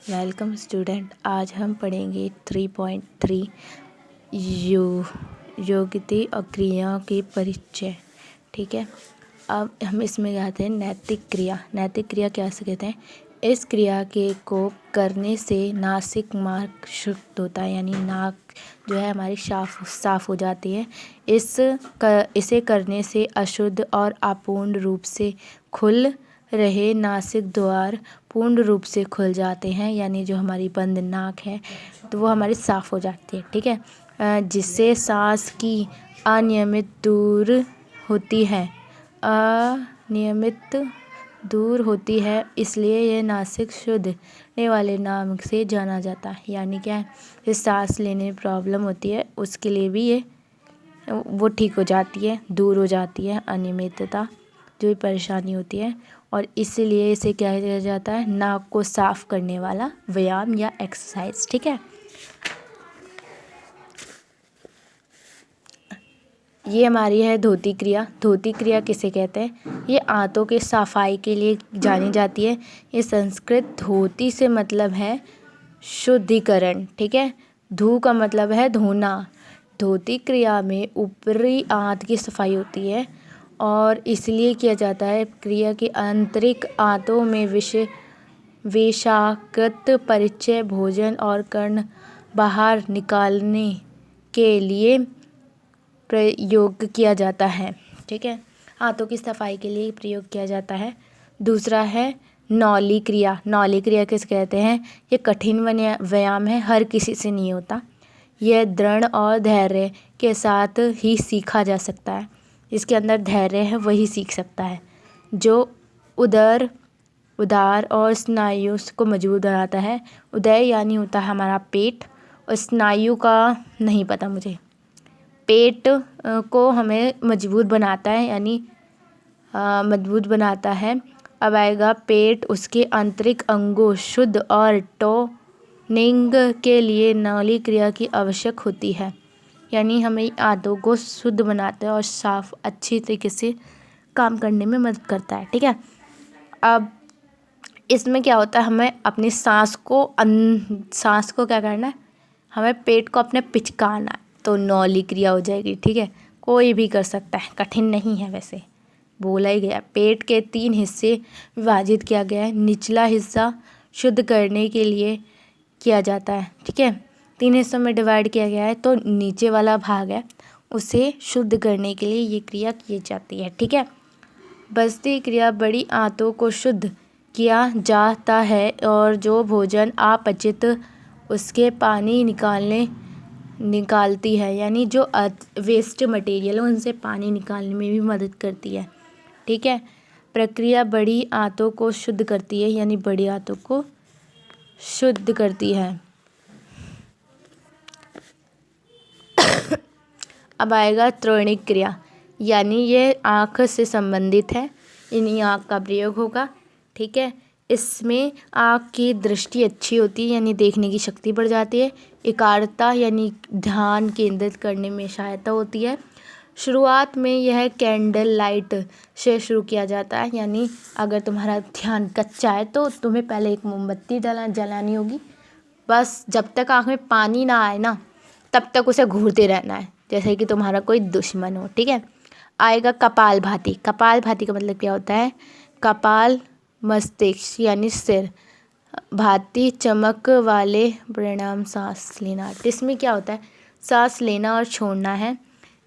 Welcome student. आज हम पढ़ेंगे 3.3 योग्यता और क्रियाओं के परिचय। ठीक है, अब हम इसमें जाते हैं नैतिक क्रिया। नैतिक क्रिया क्या से कहते हैं? इस क्रिया के को करने से नासिक मार्ग शुद्ध होता है, यानी नाक जो है हमारी साफ हो जाती है। इसे करने से अशुद्ध और अपूर्ण रूप से खुल रहे नासिक द्वार पूर्ण रूप से खुल जाते हैं, यानी जो हमारी बंद नाक है तो वो हमारी साफ़ हो जाती है। ठीक है, जिससे सांस की अनियमित दूर होती है, इसलिए यह नासिक शुद्धने वाले नाम से जाना जाता है। यानी क्या है, इस सांस लेने में प्रॉब्लम होती है उसके लिए भी ये वो ठीक हो जाती है, दूर हो जाती है अनियमितता जो भी परेशानी होती है, और इसीलिए इसे क्या किया जाता है, नाक को साफ करने वाला व्यायाम या एक्सरसाइज। ठीक है, ये हमारी है धोती क्रिया। धोती क्रिया किसे कहते हैं? ये आंतों के सफाई के लिए जानी जाती है। ये संस्कृत धोती से मतलब है शुद्धिकरण। ठीक है, धू का मतलब है धोना। धोती क्रिया में ऊपरी आंत की सफाई होती है और इसलिए किया जाता है। क्रिया के आंतरिक आंतों में विषाक्त परिचय भोजन और कर्ण बाहर निकालने के लिए प्रयोग किया जाता है। ठीक है, हाथों की सफाई के लिए प्रयोग किया जाता है। दूसरा है नौली क्रिया। नौली क्रिया किसे कहते हैं? ये कठिन व्यायाम है, हर किसी से नहीं होता। यह दृढ़ और धैर्य के साथ ही सीखा जा सकता है। इसके अंदर धैर्य है वही सीख सकता है, जो उदर और स्नायु को मजबूत बनाता है। उदय यानी होता है हमारा पेट, और स्नायु का नहीं पता मुझे। पेट को हमें मजबूत बनाता है, यानी मजबूत बनाता है। अब आएगा पेट, उसके आंतरिक अंगों शुद्ध और टोनिंग के लिए नौली क्रिया की आवश्यक होती है, यानी हमें आंतों को शुद्ध बनाता है और साफ अच्छी तरीके से काम करने में मदद करता है। ठीक है, अब इसमें क्या होता है, हमें अपनी सांस को क्या करना है, हमें पेट को अपने पिचकाना है, तो नौली क्रिया हो जाएगी। ठीक है, कोई भी कर सकता है, कठिन नहीं है, वैसे बोला ही गया। पेट के 3 हिस्से विभाजित किया गया है। निचला हिस्सा शुद्ध करने के लिए किया जाता है। ठीक है, 3 हिस्सों में डिवाइड किया गया है, तो नीचे वाला भाग है उसे शुद्ध करने के लिए ये क्रिया की जाती है। ठीक है, बस्ती क्रिया बड़ी आंतों को शुद्ध किया जाता है, और जो भोजन अपचित उसके पानी निकालती है, यानी जो वेस्ट मटेरियल है उनसे पानी निकालने में भी मदद करती है। ठीक है, प्रक्रिया बड़ी आंतों को शुद्ध करती है, यानी बड़ी आंतों को शुद्ध करती है। अब आएगा त्वरणिक क्रिया, यानी ये आँख से संबंधित है, यानी आँख का प्रयोग होगा। ठीक है, इसमें आँख की दृष्टि अच्छी होती है, यानी देखने की शक्ति बढ़ जाती है। एकाग्रता यानी ध्यान केंद्रित करने में सहायता होती है। शुरुआत में यह कैंडल लाइट से शुरू किया जाता है, यानी अगर तुम्हारा ध्यान कच्चा है तो तुम्हें पहले एक मोमबत्ती जलानी होगी। बस जब तक आँख में पानी ना आए ना, तब तक उसे घूरते रहना है, जैसे कि तुम्हारा कोई दुश्मन हो। ठीक है, आएगा कपालभाति। कपालभाति का मतलब क्या होता है? कपाल मस्तिष्क यानी सिर, भाती चमक वाले परिणाम सांस लेना। इसमें क्या होता है, सांस लेना और छोड़ना है।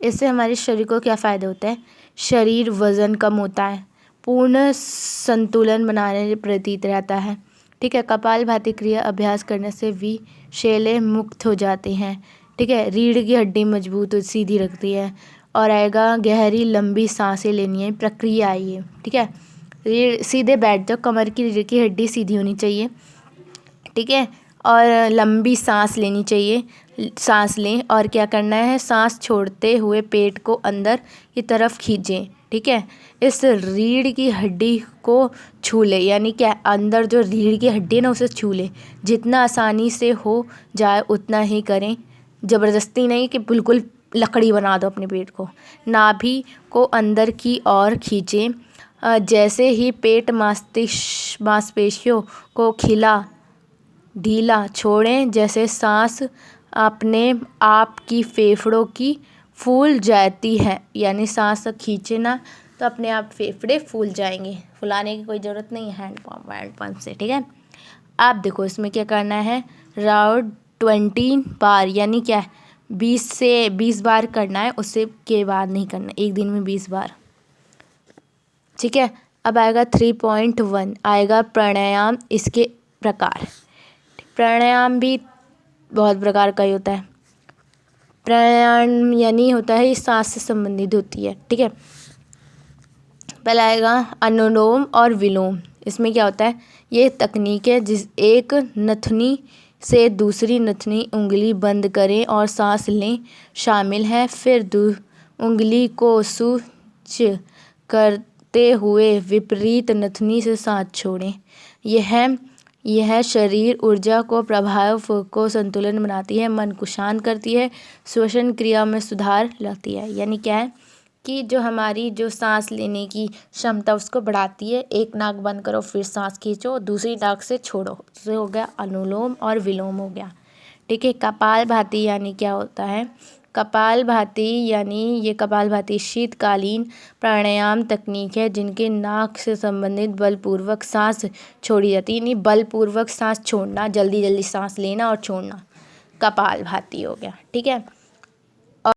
इससे हमारे शरीर को क्या फ़ायदा होता है? शरीर वज़न कम होता है, पूर्ण संतुलन बनाने प्रतीत रहता है। ठीक है, कपालभाति क्रिया अभ्यास करने से विषैले मुक्त हो जाते हैं। ठीक है, रीढ़ की हड्डी मजबूत और सीधी रखती है। और आएगा गहरी लंबी सांसें लेनी है, प्रक्रिया है ये। ठीक है, रीढ़ सीधे बैठ जाओ, कमर की रीढ़ की हड्डी सीधी होनी चाहिए। ठीक है, और लंबी सांस लेनी चाहिए। सांस लें और क्या करना है, सांस छोड़ते हुए पेट को अंदर की तरफ खींचें। ठीक है, इस रीढ़ की हड्डी को छू ले, यानी क्या, अंदर जो रीढ़ की हड्डी है ना उसे छू ले। जितना आसानी से हो जाए उतना ही करें, ज़बरदस्ती नहीं कि बिल्कुल लकड़ी बना दो अपने पेट को। नाभि को अंदर की ओर खींचें। जैसे ही पेट मांसपेशियों को ढीला छोड़ें, जैसे सांस अपने आप की फेफड़ों की फूल जाती है, यानी सांस खींचे ना तो अपने आप फेफड़े फूल जाएंगे, फुलाने की कोई ज़रूरत नहीं है हैंड पंप से, ठीक है। अब देखो इसमें क्या करना है, राउंड 20 बार, यानी क्या है 20 से 20 बार करना है, उससे के बाद नहीं करना, एक दिन में 20 बार, ठीक है। अब आएगा 3.1 आएगा प्राणायाम, इसके प्रकार। प्राणायाम भी बहुत प्रकार का ही होता है। प्राणायाम यानी होता है ये सांस से संबंधित होती है, ठीक है। पहला आएगा अनुलोम और विलोम। इसमें क्या होता है, ये तकनीक है जिस एक नथनी से दूसरी नथनी उंगली बंद करें और सांस लें शामिल है, फिर उंगली को सूच करते हुए विपरीत नथनी से सांस छोड़ें। यह शरीर ऊर्जा को प्रभाव को संतुलन बनाती है, मन को शांत करती है, श्वसन क्रिया में सुधार लाती है। यानी क्या है कि जो हमारी जो सांस लेने की क्षमता उसको बढ़ाती है। एक नाक बंद करो फिर सांस खींचो, दूसरी नाक से छोड़ो, तो हो गया अनुलोम और विलोम हो गया, ठीक है। कपालभाति यानी क्या होता है, कपालभाति यानी ये कपालभाति शीतकालीन प्राणायाम तकनीक है जिनके नाक से संबंधित बलपूर्वक सांस छोड़ी जाती है, यानी बलपूर्वक सांस छोड़ना, जल्दी जल्दी सांस लेना और छोड़ना, कपालभाति हो गया, ठीक है।